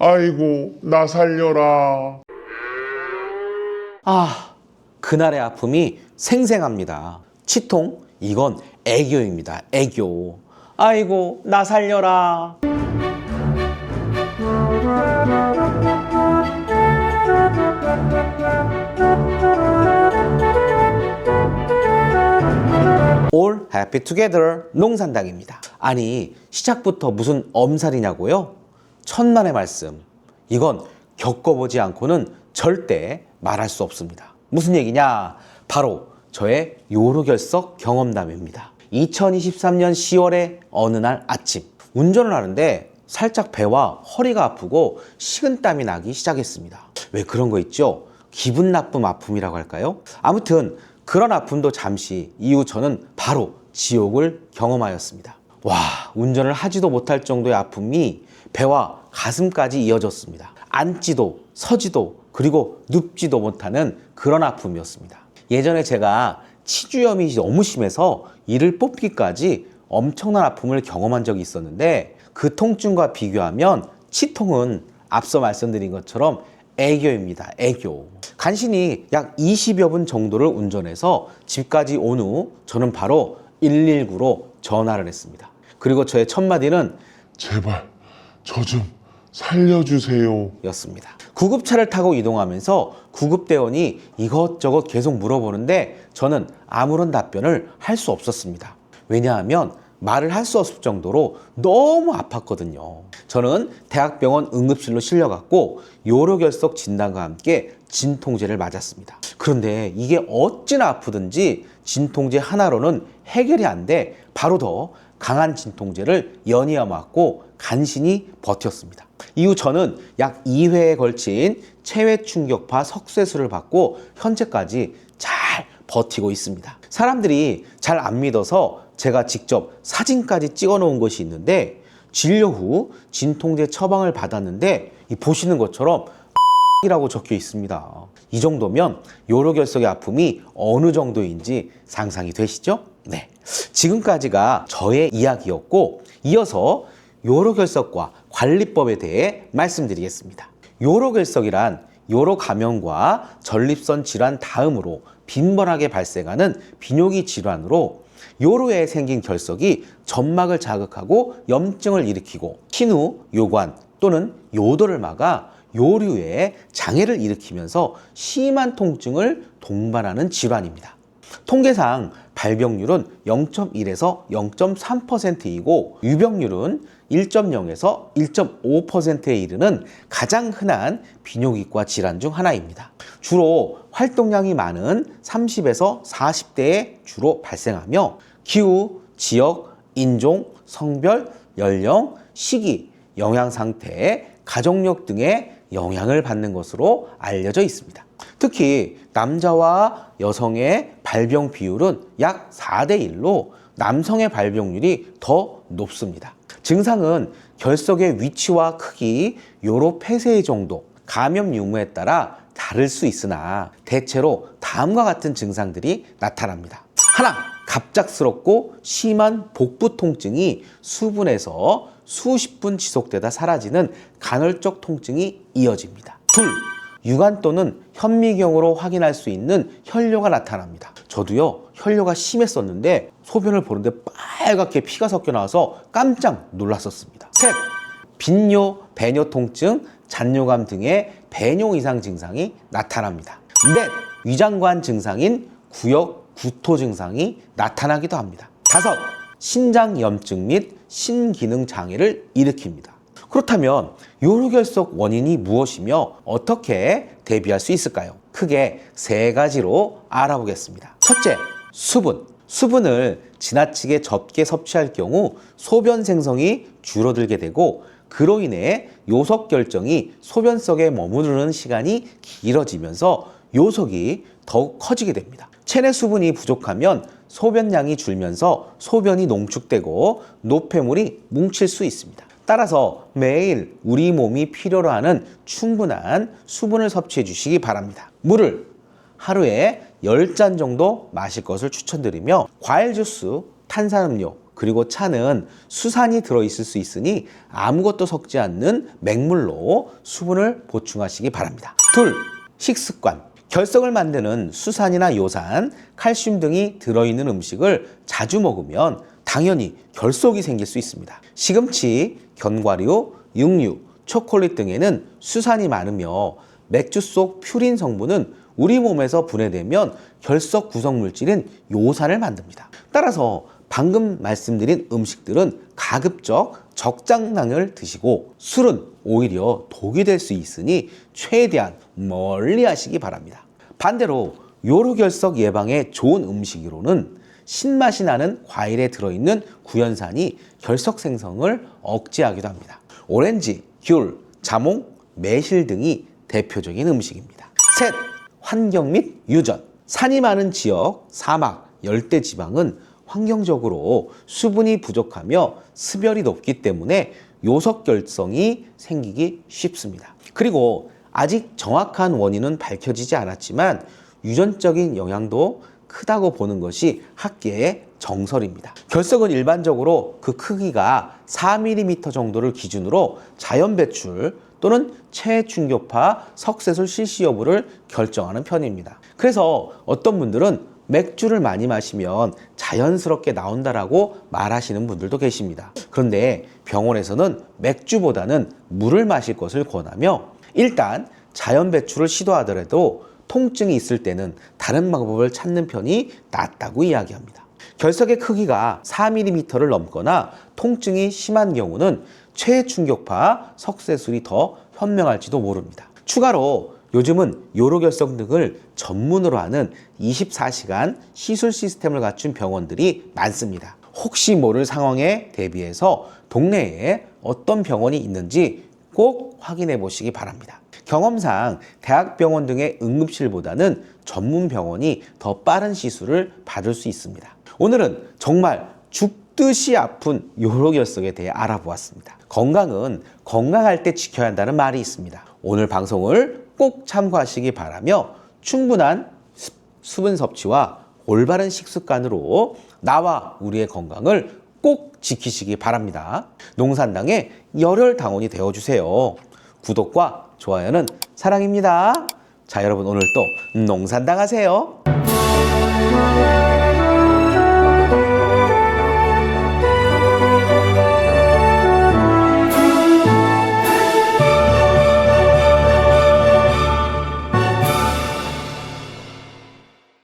아이고, 나 살려라. 아, 그날의 아픔이 생생합니다. 치통, 이건 애교입니다. 애교. 아이고, 나 살려라. All happy together 농산당입니다. 아니, 시작부터 무슨 엄살이냐고요? 천만의 말씀. 이건 겪어보지 않고는 절대 말할 수 없습니다. 무슨 얘기냐? 바로 저의 요로결석 경험담입니다. 2023년 10월의 어느 날 아침, 운전을 하는데 살짝 배와 허리가 아프고 식은땀이 나기 시작했습니다. 왜 그런 거 있죠? 기분 나쁨 아픔이라고 할까요? 아무튼 그런 아픔도 잠시 이후 저는 바로 지옥을 경험하였습니다. 와, 운전을 하지도 못할 정도의 아픔이 배와 가슴까지 이어졌습니다. 앉지도 서지도 그리고 눕지도 못하는 그런 아픔이었습니다. 예전에 제가 치주염이 너무 심해서 이를 뽑기까지 엄청난 아픔을 경험한 적이 있었는데 그 통증과 비교하면 치통은 앞서 말씀드린 것처럼 애교입니다. 애교. 간신히 약 20여 분 정도를 운전해서 집까지 온 후 저는 바로 119로 전화를 했습니다. 그리고 저의 첫 마디는 제발, 저 좀 살려주세요. 였습니다. 구급차를 타고 이동하면서 구급대원이 이것저것 계속 물어보는데 저는 아무런 답변을 할 수 없었습니다. 왜냐하면 말을 할 수 없을 정도로 너무 아팠거든요. 저는 대학병원 응급실로 실려갔고 요로결석 진단과 함께 진통제를 맞았습니다. 그런데 이게 어찌나 아프든지 진통제 하나로는 해결이 안 돼 바로 더 강한 진통제를 연이어 맞고 간신히 버텼습니다. 이후 저는 약 2회에 걸친 체외 충격파 석쇠술을 받고 현재까지 잘 버티고 있습니다. 사람들이 잘 안 믿어서 제가 직접 사진까지 찍어 놓은 것이 있는데 진료 후 진통제 처방을 받았는데 보시는 것처럼 이라고 적혀 있습니다. 이 정도면 요로결석의 아픔이 어느 정도인지 상상이 되시죠? 네, 지금까지가 저의 이야기였고 이어서 요로결석과 관리법에 대해 말씀드리겠습니다. 요로결석이란 요로 감염과 전립선 질환 다음으로 빈번하게 발생하는 비뇨기 질환으로 요로에 생긴 결석이 점막을 자극하고 염증을 일으키고 신후, 요관 또는 요도를 막아 요류에 장애를 일으키면서 심한 통증을 동반하는 질환입니다. 통계상 발병률은 0.1에서 0.3%이고 유병률은 1.0에서 1.5%에 이르는 가장 흔한 비뇨기과 질환 중 하나입니다. 주로 활동량이 많은 30에서 40대에 주로 발생하며 기후, 지역, 인종, 성별, 연령, 시기, 영양 상태, 가족력 등의 영향을 받는 것으로 알려져 있습니다. 특히 남자와 여성의 발병 비율은 약 4대 1로 남성의 발병률이 더 높습니다. 증상은 결석의 위치와 크기, 요로 폐쇄의 정도, 감염 유무에 따라 다를 수 있으나 대체로 다음과 같은 증상들이 나타납니다. 하나, 갑작스럽고 심한 복부 통증이 수분에서 수십 분 지속되다 사라지는 간헐적 통증이 이어집니다. 둘, 유관 또는 현미경으로 확인할 수 있는 혈뇨가 나타납니다. 저도요, 혈뇨가 심했었는데 소변을 보는데 빨갛게 피가 섞여 나와서 깜짝 놀랐었습니다. 셋, 빈뇨, 배뇨 통증, 잔뇨감 등의 배뇨 이상 증상이 나타납니다. 넷, 위장관 증상인 구역, 구토 증상이 나타나기도 합니다. 다섯, 신장염증 및 신기능 장애를 일으킵니다. 그렇다면 요로결석 원인이 무엇이며 어떻게 대비할 수 있을까요? 크게 세 가지로 알아보겠습니다. 첫째, 수분. 수분을 지나치게 적게 섭취할 경우 소변 생성이 줄어들게 되고 그로 인해 요석 결정이 소변 속에 머무르는 시간이 길어지면서 요석이 더욱 커지게 됩니다. 체내 수분이 부족하면 소변량이 줄면서 소변이 농축되고 노폐물이 뭉칠 수 있습니다. 따라서 매일 우리 몸이 필요로 하는 충분한 수분을 섭취해 주시기 바랍니다. 물을 하루에 10잔 정도 마실 것을 추천드리며 과일 주스, 탄산음료, 그리고 차는 수산이 들어있을 수 있으니 아무것도 섞지 않는 맹물로 수분을 보충하시기 바랍니다. 둘, 식습관. 결석을 만드는 수산이나 요산, 칼슘 등이 들어있는 음식을 자주 먹으면 당연히 결석이 생길 수 있습니다. 시금치, 견과류, 육류, 초콜릿 등에는 수산이 많으며 맥주 속 퓨린 성분은 우리 몸에서 분해되면 결석 구성 물질인 요산을 만듭니다. 따라서 방금 말씀드린 음식들은 가급적 적당량을 드시고 술은 오히려 독이 될 수 있으니 최대한 멀리 하시기 바랍니다. 반대로 요로결석 예방에 좋은 음식으로는 신맛이 나는 과일에 들어있는 구연산이 결석 생성을 억제하기도 합니다. 오렌지, 귤, 자몽, 매실 등이 대표적인 음식입니다. 셋, 환경 및 유전. 산이 많은 지역, 사막, 열대지방은 환경적으로 수분이 부족하며 습열이 높기 때문에 요석결석이 생기기 쉽습니다. 그리고 아직 정확한 원인은 밝혀지지 않았지만 유전적인 영향도 크다고 보는 것이 학계의 정설입니다. 결석은 일반적으로 그 크기가 4mm 정도를 기준으로 자연 배출 또는 체중교파 석쇠술 실시 여부를 결정하는 편입니다. 그래서 어떤 분들은 맥주를 많이 마시면 자연스럽게 나온다라고 말하시는 분들도 계십니다. 그런데 병원에서는 맥주보다는 물을 마실 것을 권하며 일단 자연 배출을 시도하더라도 통증이 있을 때는 다른 방법을 찾는 편이 낫다고 이야기합니다. 결석의 크기가 4mm를 넘거나 통증이 심한 경우는 최충격파 석쇠술이 더 현명할지도 모릅니다. 추가로 요즘은 요로결석 등을 전문으로 하는 24시간 시술 시스템을 갖춘 병원들이 많습니다. 혹시 모를 상황에 대비해서 동네에 어떤 병원이 있는지 꼭 확인해 보시기 바랍니다. 경험상 대학병원 등의 응급실보다는 전문 병원이 더 빠른 시술을 받을 수 있습니다. 오늘은 정말 죽듯이 아픈 요로결석에 대해 알아보았습니다. 건강은 건강할 때 지켜야 한다는 말이 있습니다. 오늘 방송을 꼭 참고하시기 바라며 충분한 수분 섭취와 올바른 식습관으로 나와 우리의 건강을 꼭 지키시기 바랍니다. 농산당의 열혈당원이 되어주세요. 구독과 좋아요는 사랑입니다. 자, 여러분 오늘 또 농산당 하세요.